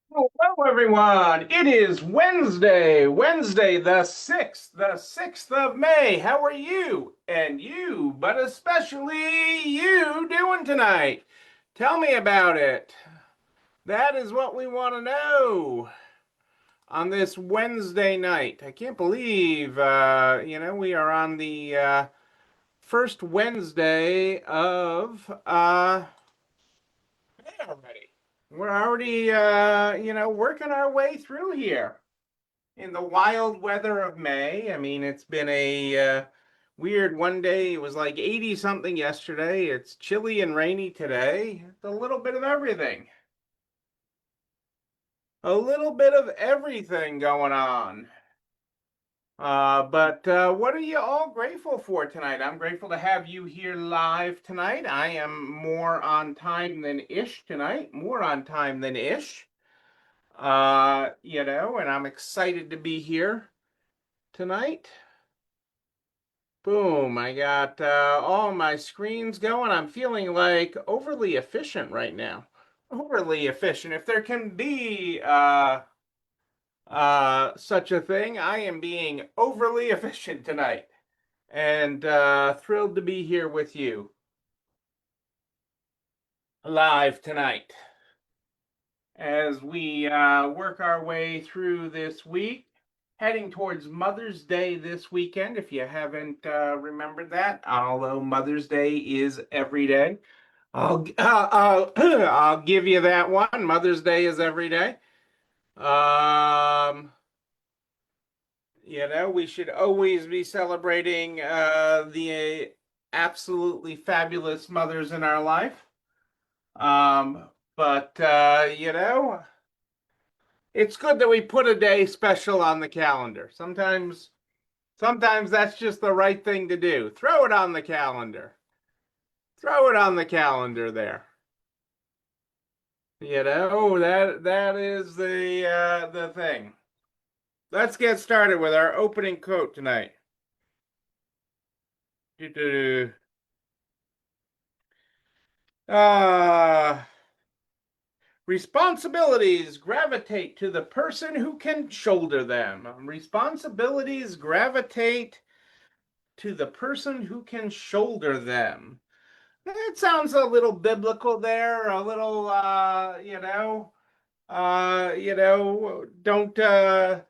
Hello, everyone. It is Wednesday the 6th of May. How are you and you, but especially you, doing tonight? Tell me about it. That is what we want to know on this Wednesday night. I can't believe, we are on the first Wednesday of May already. We're already, working our way through here in the wild weather of May. I mean, it's been a weird one day. It was like 80 something yesterday. It's chilly and rainy today. It's a little bit of everything. A little bit of everything going on. But what are you all grateful for tonight? I'm grateful to have you here live tonight. I am more on time than ish tonight, more on time than ish. And I'm excited to be here tonight. Boom, I got all my screens going. I'm feeling like overly efficient right now. Overly efficient. If there can be such a thing, I am being overly efficient tonight. And thrilled to be here with you live tonight as we work our way through this week, heading towards Mother's Day this weekend. If you haven't remembered that, although Mother's Day is every day, I'll give you that one. Mother's Day is every day. Um, we should always be celebrating the absolutely fabulous mothers in our life. But it's good that we put a day special on the calendar. Sometimes that's just the right thing to do. Throw it on the calendar. Throw it on the calendar there. That is the thing. Let's get started with our opening quote tonight. Uh, Responsibilities gravitate to the person who can shoulder them. Responsibilities gravitate to the person who can shoulder them. It sounds a little biblical there, a little, don't, the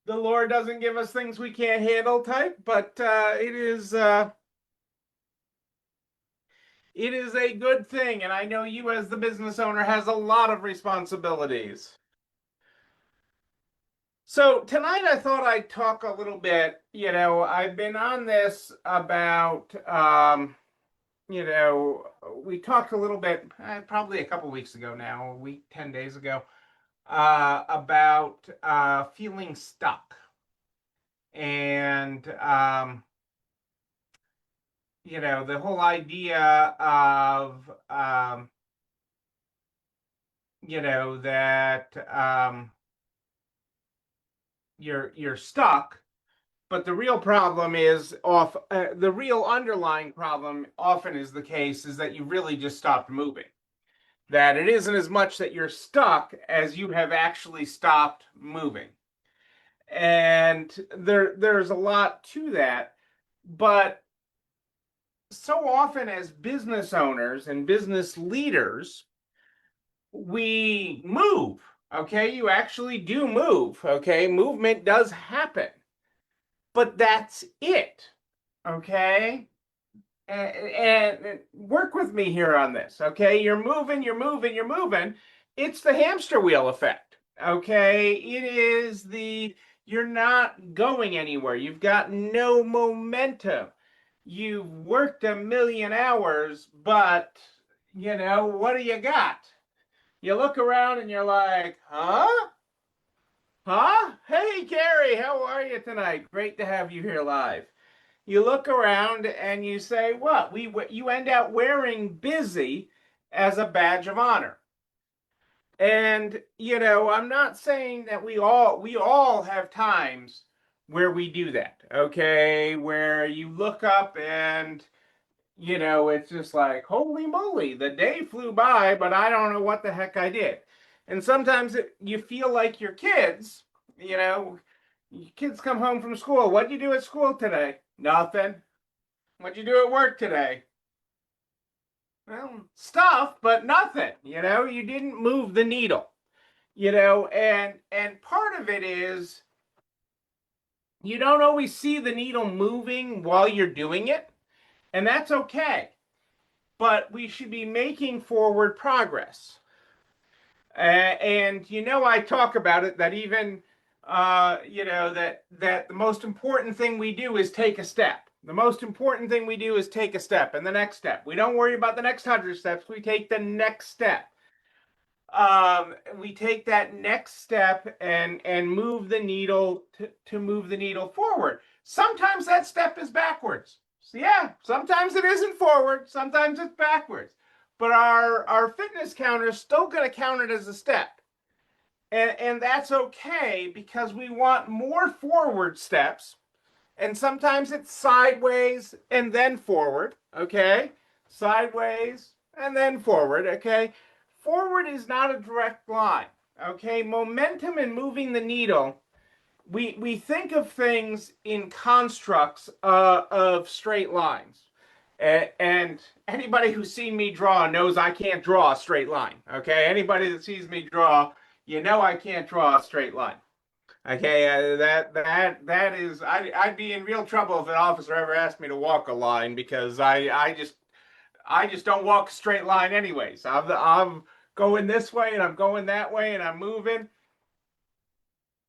Lord doesn't give us things we can't handle type, but it is a good thing. And I know you as the business owner has a lot of responsibilities. So tonight I thought I'd talk a little bit, I've been on this about, we talked a little bit, probably a couple weeks ago now, a week, 10 days ago, about feeling stuck. And, the whole idea of, that you're stuck. But the real problem is the real underlying problem often is the case is that you really just stopped moving. That it isn't as much that you're stuck as you have actually stopped moving. And there's a lot to that. But so often as business owners and business leaders, we move. Okay, you actually do move. Okay, movement does happen, but that's it. Okay, and work with me here on this. Okay, you're moving, you're moving, you're moving. It's the hamster wheel effect. Okay, it is you're not going anywhere. You've got no momentum. You've worked a million hours, but what do you got? You look around and you're like, huh? Huh? Hey, Gary, how are you tonight? Great to have you here live. You look around and you say, what? You end up wearing busy as a badge of honor. And, I'm not saying that we all have times where we do that, okay? Where you look up and it's just like, holy moly, the day flew by, but I don't know what the heck I did. And sometimes you feel like your kids, your kids come home from school. What'd you do at school today? Nothing. What'd you do at work today? Well, stuff, but nothing. You didn't move the needle. And part of it is you don't always see the needle moving while you're doing it, and that's okay. But we should be making forward progress. And I talk about it that even that the most important thing we do is take a step. The most important thing we do is take a step, and the next step. We don't worry about the next 100 steps. We take the next step. We take that next step and move the needle to move the needle forward. Sometimes that step is backwards. So yeah, sometimes it isn't forward, sometimes it's backwards. But our fitness counter is still going to count it as a step. And that's okay because we want more forward steps. And sometimes it's sideways and then forward, okay? Sideways and then forward, okay? Forward is not a direct line, okay? Momentum and moving the needle, we think of things in constructs of straight lines. And anybody who's seen me draw knows I can't draw a straight line, okay? Anybody that sees me draw, I can't draw a straight line. Okay, that is I'd be in real trouble if an officer ever asked me to walk a line because I just don't walk a straight line anyways. I'm going this way and I'm going that way and I'm moving,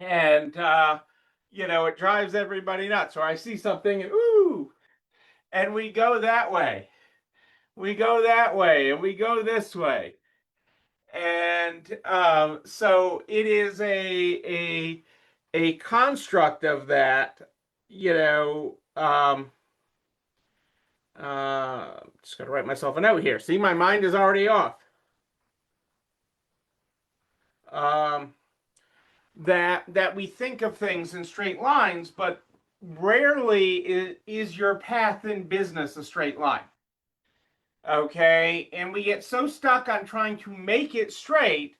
and it drives everybody nuts. Or I see something and ooh, and we go that way, we go that way, and we go this way, and so it is a construct of that, just got to write myself a note here. See, my mind is already off. Um, that we think of things in straight lines, but rarely is your path in business a straight line. Okay, and we get so stuck on trying to make it straight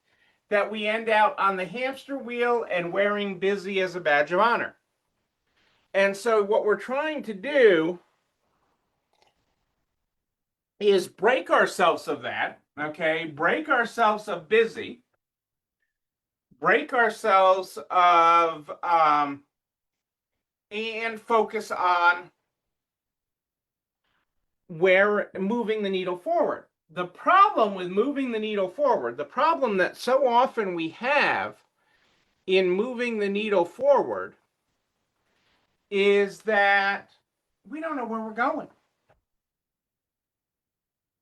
that we end out on the hamster wheel and wearing busy as a badge of honor. And so what we're trying to do is break ourselves of that, okay? Break ourselves of busy, break ourselves of, and focus on where moving the needle forward. The problem with moving the needle forward, the problem that so often we have in moving the needle forward is that we don't know where we're going.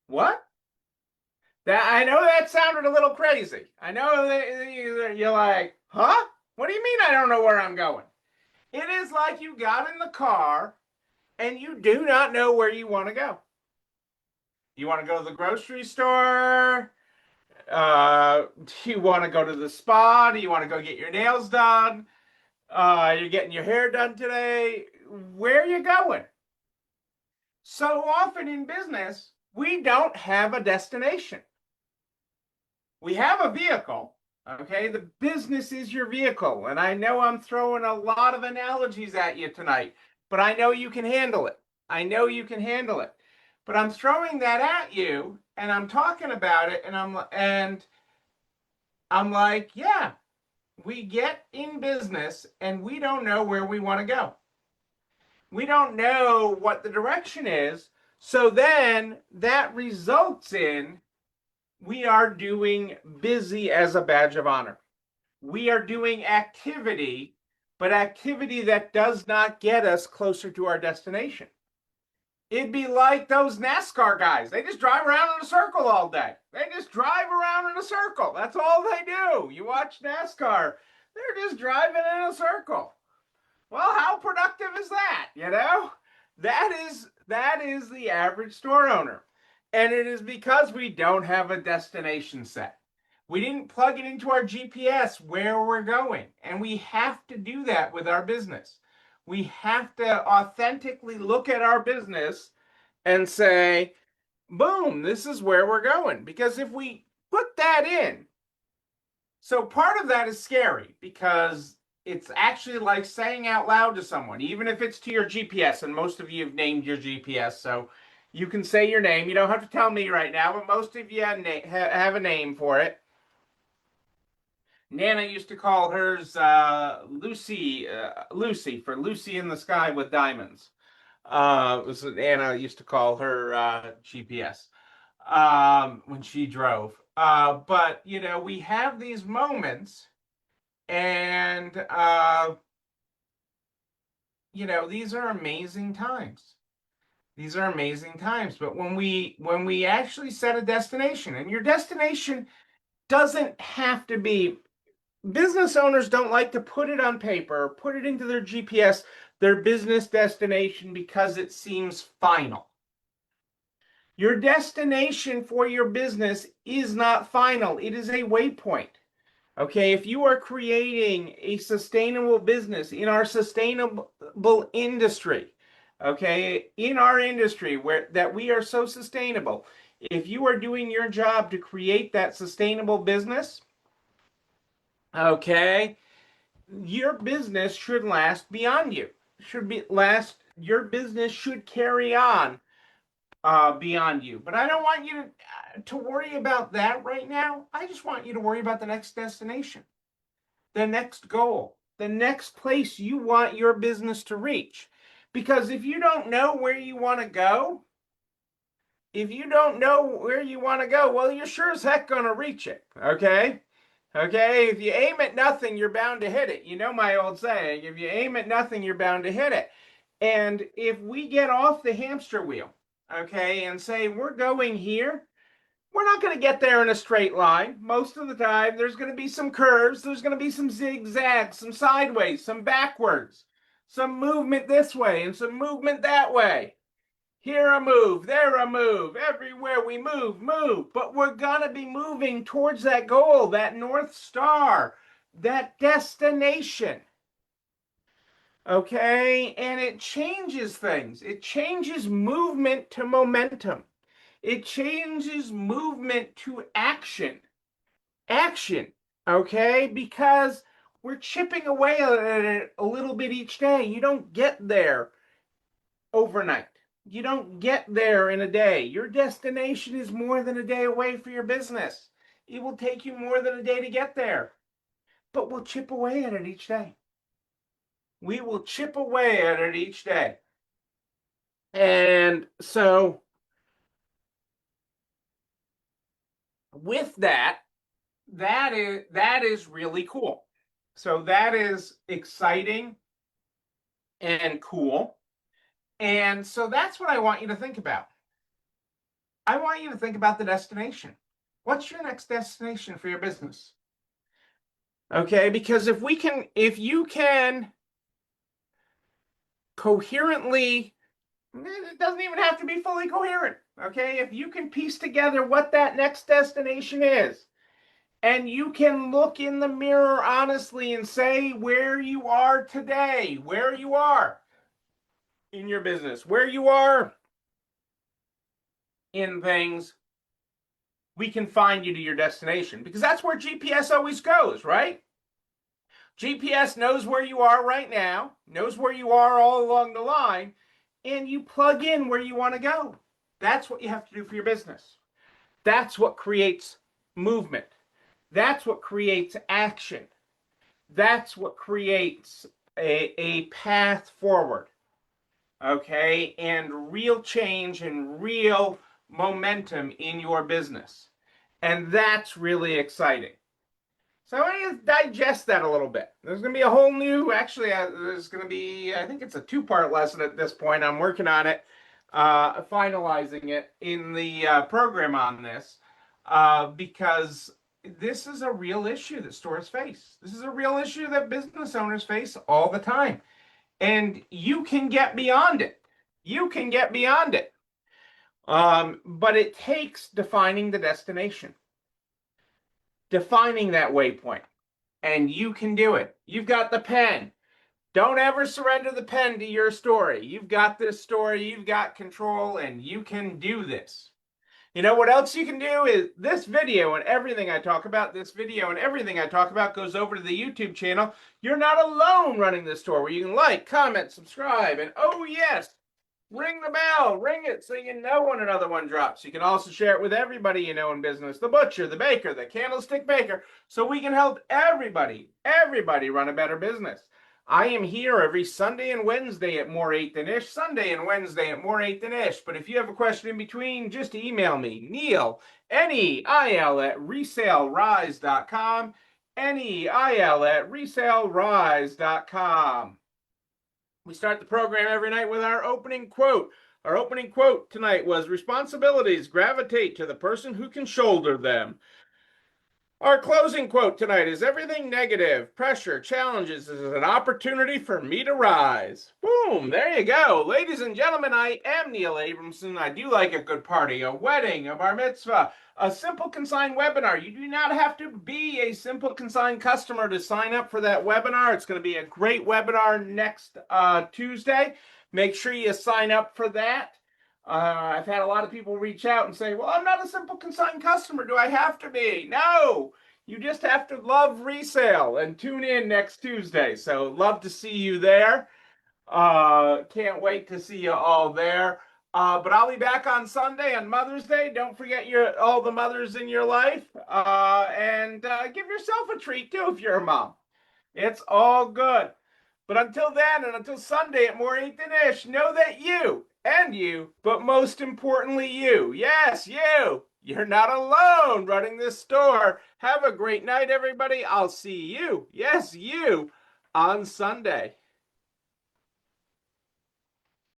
What? That I know that sounded a little crazy. I know that you're like, huh? What do you mean I don't know where I'm going? It is like you got in the car and you do not know where you want to go. You want to go to the grocery store? Do you want to go to the spa? Do you want to go get your nails done? You're getting your hair done today. Where are you going? So often in business, we don't have a destination. We have a vehicle, okay? The business is your vehicle. And I know I'm throwing a lot of analogies at you tonight, but I know you can handle it. I know you can handle it. But I'm throwing that at you and I'm talking about it and I'm like, yeah, we get in business and we don't know where we want to go. We don't know what the direction is. So then that results in we are doing busy as a badge of honor. We are doing activity, but activity that does not get us closer to our destination. It'd be like those NASCAR guys. They just drive around in a circle all day. They just drive around in a circle. That's all they do. You watch NASCAR, they're just driving in a circle. Well, how productive is that? That is the average store owner. And it is because we don't have a destination set. We didn't plug it into our GPS where we're going. And we have to do that with our business. We have to authentically look at our business and say, boom, this is where we're going. Because if we put that in, So part of that is scary because it's actually like saying out loud to someone, even if it's to your GPS, and most of you have named your GPS, so you can say your name. You don't have to tell me right now, but most of you have a name for it. Nana used to call hers Lucy, Lucy for Lucy in the Sky with Diamonds. Was what Anna used to call her GPS when she drove. But you know, we have these moments, and you know, these are amazing times. These are amazing times. But when we actually set a destination, and your destination doesn't have to be, business owners don't like to put it on paper, put it into their GPS, their business destination, because it seems final. Your destination for your business is not final, it is a waypoint. Okay, if you are creating a sustainable business in our sustainable industry, okay, in our industry where that we are so sustainable, if you are doing your job to create that sustainable business, okay, your business should last beyond you. Should be last. Your business should carry on beyond you. But I don't want you to worry about that right now. I just want you to worry about the next destination, the next goal, the next place you want your business to reach. Because if you don't know where you want to go, if you don't know where you want to go, well, you're sure as heck going to reach it. Okay? Okay, if you aim at nothing, you're bound to hit it. You know my old saying, if you aim at nothing, you're bound to hit it. And if we get off the hamster wheel, okay, and say we're going here, we're not going to get there in a straight line. Most of the time, there's going to be some curves, there's going to be some zigzags, some sideways, some backwards, some movement this way and some movement that way. Here a move, there a move, everywhere we move, move. But we're going to be moving towards that goal, that North Star, that destination. Okay? And it changes things. It changes movement to momentum. It changes movement to action. Action. Okay? Because we're chipping away at it a little bit each day. You don't get there overnight. You don't get there in a day. Your destination is more than a day away for your business. It will take you more than a day to get there. But we'll chip away at it each day. We will chip away at it each day. And so, with that, that is really cool. So that is exciting and cool. And so that's what I want you to think about. I want you to think about the destination. What's your next destination for your business? Okay, because if you can coherently, it doesn't even have to be fully coherent. Okay, if you can piece together what that next destination is, and you can look in the mirror honestly and say where you are today, where you are in your business, where you are in things, we can find you to your destination, because that's where GPS always goes, right? GPS knows where you are right now, knows where you are all along the line, and you plug in where you want to go. That's what you have to do for your business. That's what creates movement. That's what creates action. That's what creates a path forward. Okay, and real change and real momentum in your business. And that's really exciting. So I want to digest that a little bit. There's going to be a whole new, actually, there's going to be, I think it's a two-part lesson at this point. I'm working on it, finalizing it in the program on this, because this is a real issue that stores face. This is a real issue that business owners face all the time. And you can get beyond it. You can get beyond it. But it takes defining the destination, defining that waypoint, and you can do it. You've got the pen. Don't ever surrender the pen to your story. You've got this story, you've got control, and you can do this. You know what else you can do is this video and everything I talk about, this video and everything I talk about goes over to the YouTube channel. You're not alone running this store where you can like, comment, subscribe, and oh yes, ring the bell, ring it so you know when another one drops. You can also share it with everybody you know in business, the butcher, the baker, the candlestick maker, so we can help everybody run a better business. I am here every Sunday and Wednesday at More 8 Than Ish, Sunday and Wednesday at More 8 Than Ish. But if you have a question in between, just email me, Neil, Neil at resalerise.com, Neil at resalerise.com. We start the program every night with our opening quote. Our opening quote tonight was, responsibilities gravitate to the person who can shoulder them. Our closing quote tonight is, everything negative, pressure, challenges is an opportunity for me to rise. Boom, there you go. Ladies and gentlemen, I am Neil Abramson. I do like a good party, a wedding, a bar mitzvah, a Simple Consign webinar. You do not have to be a Simple Consign customer to sign up for that webinar. It's going to be a great webinar next Tuesday. Make sure you sign up for that. I've had a lot of people reach out and say, well, I'm not a Simple Consign customer. Do I have to be? No, you just have to love resale and tune in next Tuesday. So love to see you there. Can't wait to see you all there. But I'll be back on Sunday on Mother's Day. Don't forget all the mothers in your life. And give yourself a treat too if you're a mom. It's all good. But until then, and until Sunday at More 8 Than Ish, know that you, but most importantly you, yes, you're not alone running this store. Have a great night, everybody. I'll see you, yes, you, on Sunday.